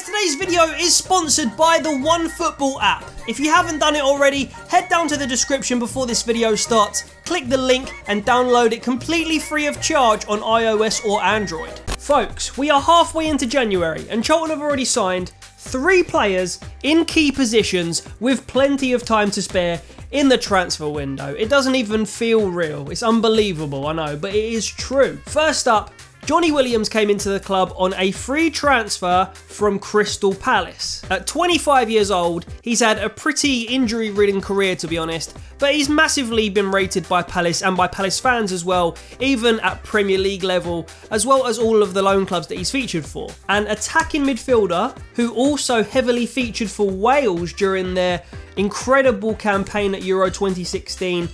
Today's video is sponsored by the OneFootball app. If you haven't done it already, head down to the description before this video starts, click the link and download it completely free of charge on iOS or Android. Folks, we are halfway into January and Charlton have already signed 3 players in key positions with plenty of time to spare in the transfer window. It doesn't even feel real. It's unbelievable, I know, but it is true. First up, Jonny Williams came into the club on a free transfer from Crystal Palace. At 25 years old, he's had a pretty injury-ridden career, to be honest, but he's massively been rated by Palace and by Palace fans as well, even at Premier League level, as well as all of the loan clubs that he's featured for. An attacking midfielder who also heavily featured for Wales during their incredible campaign at Euro 2016,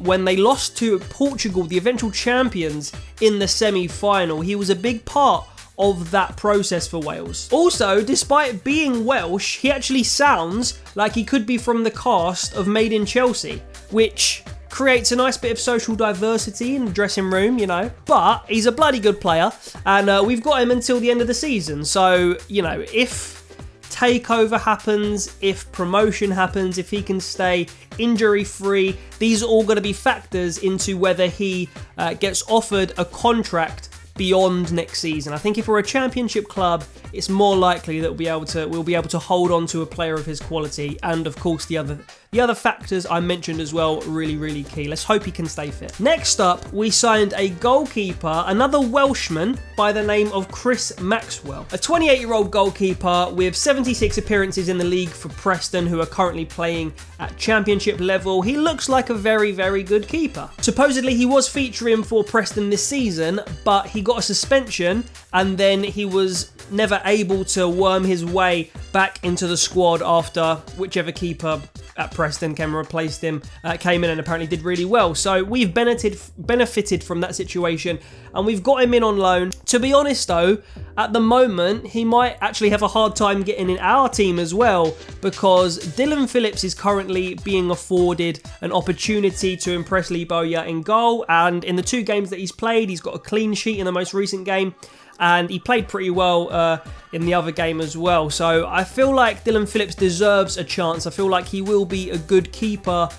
when they lost to Portugal, the eventual champions, in the semi-final. He was a big part of that process for Wales. Also, despite being Welsh, he actually sounds like he could be from the cast of Made in Chelsea, which creates a nice bit of social diversity in the dressing room, you know. But he's a bloody good player, and we've got him until the end of the season. So, you know, if takeover happens, if promotion happens, if he can stay injury-free, these are all going to be factors into whether he gets offered a contract beyond next season. I think if we're a championship club, it's more likely that we'll be able to hold on to a player of his quality, and of course the other factors I mentioned as well, really key. Let's hope he can stay fit. Next up, we signed a goalkeeper, another Welshman by the name of Chris Maxwell, a 28-year-old goalkeeper with 76 appearances in the league for Preston, who are currently playing at championship level. He looks like a very good keeper. Supposedly he was featuring for Preston this season, but he got a suspension and then he was never able to worm his way back into the squad after whichever keeper at Preston came and replaced him, came in and apparently did really well. So we've benefited from that situation and we've got him in on loan. To be honest though, at the moment he might actually have a hard time getting in our team as well, because Dylan Phillips is currently being afforded an opportunity to impress Lee Bowyer in goal, and in the 2 games that he's played, he's got a clean sheet in the most recent game, and he played pretty well in the other game as well. So I feel like Dylan Phillips deserves a chance. I feel like he will be a good keeper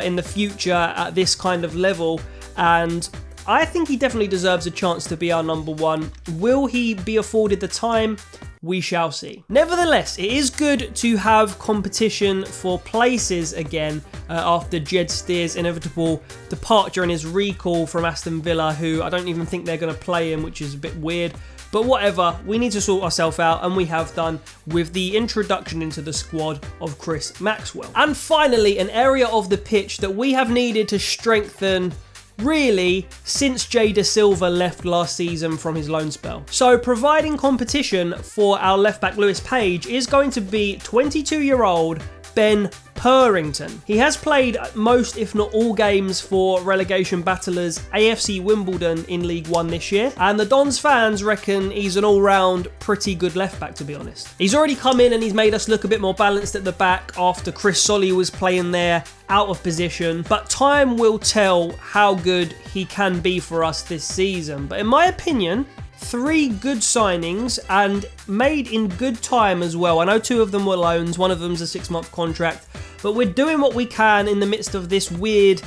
in the future at this kind of level, and I think he definitely deserves a chance to be our number 1. Will he be afforded the time? We shall see. Nevertheless, it is good to have competition for places again after Jed Steer's inevitable departure and his recall from Aston Villa, who I don't even think they're going to play him, which is a bit weird. But whatever, we need to sort ourselves out, and we have done with the introduction into the squad of Chris Maxwell. And finally, an area of the pitch that we have needed to strengthen really since Jay Da Silva left last season from his loan spell. So providing competition for our left back Lewis Page is going to be 22-year-old Ben Purrington. He has played most, if not all, games for relegation battlers AFC Wimbledon in League One this year, and the Dons fans reckon he's an all-round pretty good left back, to be honest. He's already come in and he's made us look a bit more balanced at the back after Chris Solly was playing there out of position, but time will tell how good he can be for us this season. But in my opinion, 3 good signings, and made in good time as well. I know 2 of them were loans, one of them's a 6-month contract, but we're doing what we can in the midst of this weird,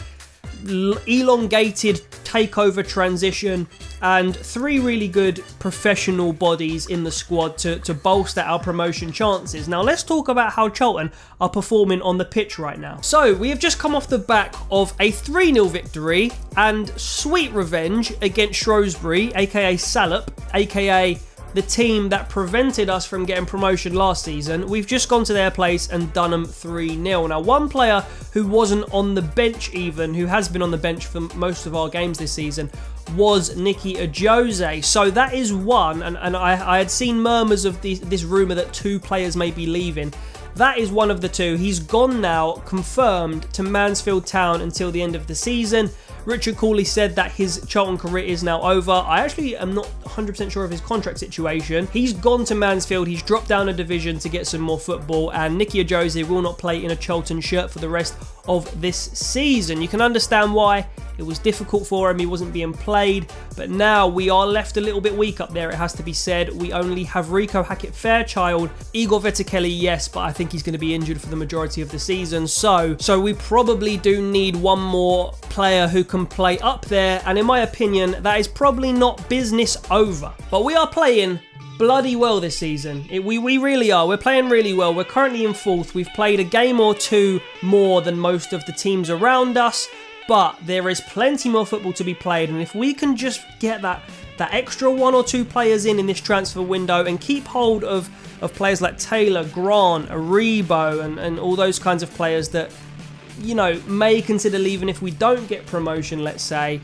elongated takeover transition, and 3 really good professional bodies in the squad to bolster our promotion chances. Now let's talk about how Charlton are performing on the pitch right now. So we have just come off the back of a 3-0 victory and sweet revenge against Shrewsbury, aka Salop, aka the team that prevented us from getting promotion last season. We've just gone to their place and done them 3-0. Now, one player who wasn't on the bench even, who has been on the bench for most of our games this season, was Nicky Ajose. So that is one, and I had seen murmurs of this rumour that 2 players may be leaving. That is one of the 2. He's gone now, confirmed, to Mansfield Town until the end of the season. Richard Cooley said that his Charlton career is now over. I actually am not 100% sure of his contract situation. He's gone to Mansfield. He's dropped down a division to get some more football, and Nicky Ajose will not play in a Charlton shirt for the rest of this season. You can understand why. It was difficult for him, he wasn't being played, but now we are left a little bit weak up there, it has to be said. We only have Rico Hackett-Fairchild, Igor Vettekeli, yes, but I think he's going to be injured for the majority of the season, so we probably do need one more player who can play up there, and in my opinion, that is probably not business over. But we are playing bloody well this season. We really are. We're playing really well. We're currently in 4th. We've played a game or two more than most of the teams around us, but there is plenty more football to be played, and if we can just get that extra 1 or 2 players in this transfer window and keep hold of players like Taylor, Grant, Aribo, and all those kinds of players that, you know, may consider leaving if we don't get promotion, let's say,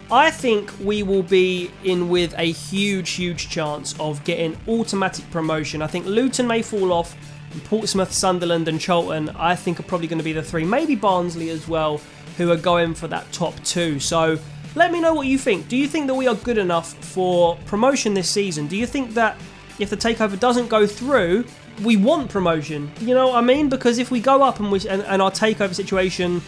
I think we will be in with a huge chance of getting automatic promotion. I think Luton may fall off, and Portsmouth, Sunderland and Charlton I think are probably going to be the 3, maybe Barnsley as well, who are going for that top 2. So let me know what you think. Do you think that we are good enough for promotion this season? Do you think that if the takeover doesn't go through, we want promotion? You know what I mean? Because if we go up and our takeover situation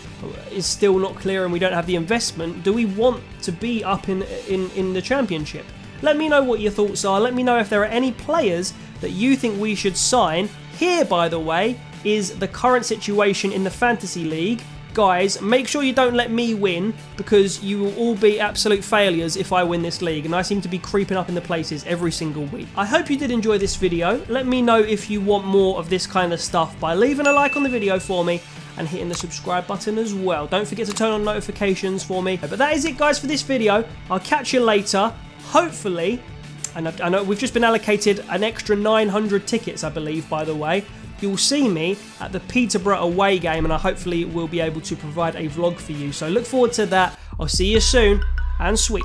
is still not clear and we don't have the investment, do we want to be up in the Championship? Let me know what your thoughts are. Let me know if there are any players that you think we should sign. Here, by the way, is the current situation in the Fantasy League. Guys, make sure you don't let me win, because you will all be absolute failures if I win this league, and I seem to be creeping up in the places every single week. I hope you did enjoy this video. Let me know if you want more of this kind of stuff by leaving a like on the video for me and hitting the subscribe button as well. Don't forget to turn on notifications for me. But that is it, guys, for this video. I'll catch you later. Hopefully, and I know we've just been allocated an extra 900 tickets, I believe, by the way. You'll see me at the Peterborough away game, and I hopefully will be able to provide a vlog for you. So look forward to that. I'll see you soon, and sweet.